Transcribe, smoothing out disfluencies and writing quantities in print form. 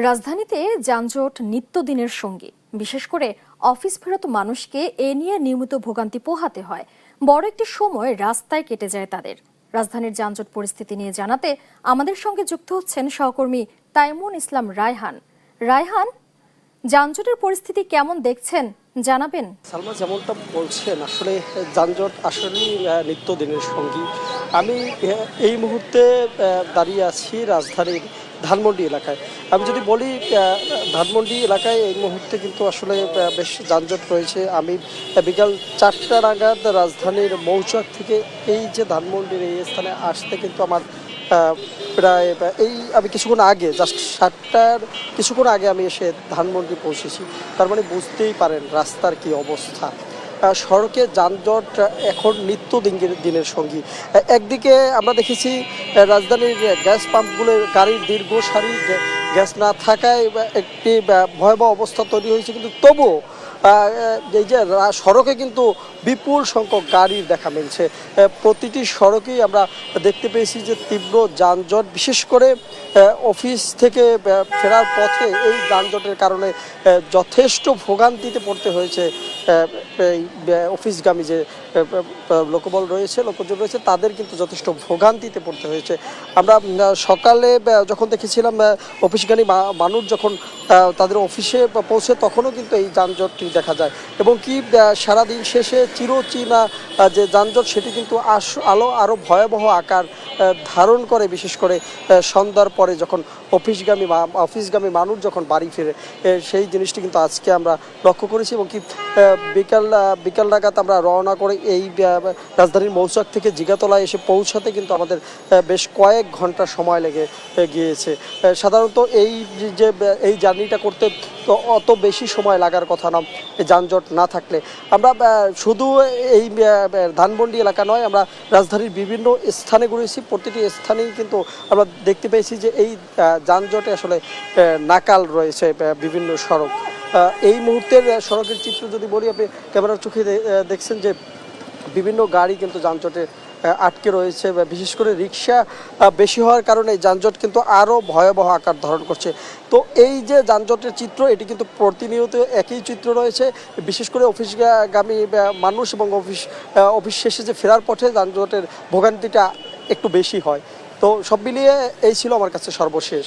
রাজধানীতে যানজট নিত্যদিনের সঙ্গী। বিশেষ করে অফিস ফেরত মানুষকে এ নিয়ে নিয়মিত ভোগান্তি পোহাতে হয়। বড় একটি সময় রাস্তায় কেটে যায় তাদের। রাজধানীর যানজট পরিস্থিতি নিয়ে জানাতে আমাদের সঙ্গে যুক্ত হচ্ছেন সহকর্মী তাইমুন ইসলাম রায়হান। রায়হান, যানজটের পরিস্থিতি কেমন দেখছেন জানাবেন? সালমা, যেমনটা বলছেন, আসলে যানজট আসলেই নিত্যদিনের সঙ্গী। আমি এই মুহূর্তে দাঁড়িয়ে আছি রাজধানীর ধানমন্ডি এলাকায়। আমি যদি বলি, ধানমন্ডি এলাকায় এই মুহূর্তে কিন্তু আসলে বেশ যানজট রয়েছে। আমি বিকাল 4টা নাগাদ রাজধানীর মৌচাক থেকে এই যে ধানমন্ডির এই স্থানে আসতে কিন্তু আমার প্রায় আমি কিছুক্ষণ আগে, জাস্ট 7টার কিছুক্ষণ আগে আমি এসে ধানমন্ডি পৌঁছেছি। তার মানে বুঝতেই পারেন রাস্তার কি অবস্থা। সড়কে যানজট এখন দিনের সঙ্গী। একদিকে আমরা দেখেছি রাজধানীর গ্যাস পাম্পগুলোর গাড়ির দীর্ঘ সারি, গ্যাস না থাকায় একটি ভয়াবহ অবস্থা তৈরি হয়েছে, কিন্তু তবুও এই যে সড়কে কিন্তু বিপুল সংখ্যক গাড়ির দেখা মিলছে। প্রতিটি সড়কেই আমরা দেখতে পেয়েছি যে তীব্র যানজট, বিশেষ করে অফিস থেকে ফেরার পথে এই যানজটের কারণে যথেষ্ট ভোগান্তিতে পড়তে হয়েছে। এই অফিসগামী যে লোকজন রয়েছে তাদের কিন্তু যথেষ্ট ভোগান্তিতে পড়তে হয়েছে। আমরা সকালে যখন দেখেছিলাম অফিসগামী মানুষ যখন তাদের অফিসে পৌঁছে, তখনও কিন্তু এই যানজটটি দেখা যায়। এবং কি সারাদিন শেষে চিরচেনা যে যানজট, সেটি কিন্তু আরও ভয়াবহ আকার ধারণ করে, বিশেষ করে সন্ধ্যার পরে যখন অফিসগামী মানুষ যখন বাড়ি ফিরে। সেই জিনিসটি কিন্তু আজকে আমরা লক্ষ্য করেছি। এবং কি বিকাল নাগাদ আমরা রওনা করে এই রাজধানীর মৌচাক থেকে জিগাতলায় এসে পৌঁছাতে কিন্তু আমাদের বেশ কয়েক ঘন্টা সময় লেগে গিয়েছে। সাধারণত এই জার্নিটা করতে তো অত বেশি সময় লাগার কথা না, যানজট না থাকলে। আমরা শুধু এই ধানমন্ডি এলাকা নয়, আমরা রাজধানীর বিভিন্ন স্থানে ঘুরেছি। প্রতিটি স্থানেই কিন্তু আমরা দেখতে পেয়েছি যে এই যানজটে আসলে নাকাল রয়েছে বিভিন্ন সড়ক। এই মুহূর্তের সড়কের চিত্র যদি বলি, আপনি ক্যামেরার চোখে দেখছেন যে বিভিন্ন গাড়ি কিন্তু যানজটে আটকে রয়েছে। বিশেষ করে রিক্সা বেশি হওয়ার কারণে যানজট কিন্তু আরও ভয়াবহ আকার ধারণ করছে। তো এই যে যানজটের চিত্র, এটি কিন্তু প্রতিনিয়ত একই চিত্র রয়েছে। বিশেষ করে অফিসগামী মানুষ এবং অফিস শেষে যে ফেরার পথে যানজটের ভোগান্তিটা একটু বেশি হয়। তো সব মিলিয়ে এই ছিল আমার কাছে সর্বশেষ।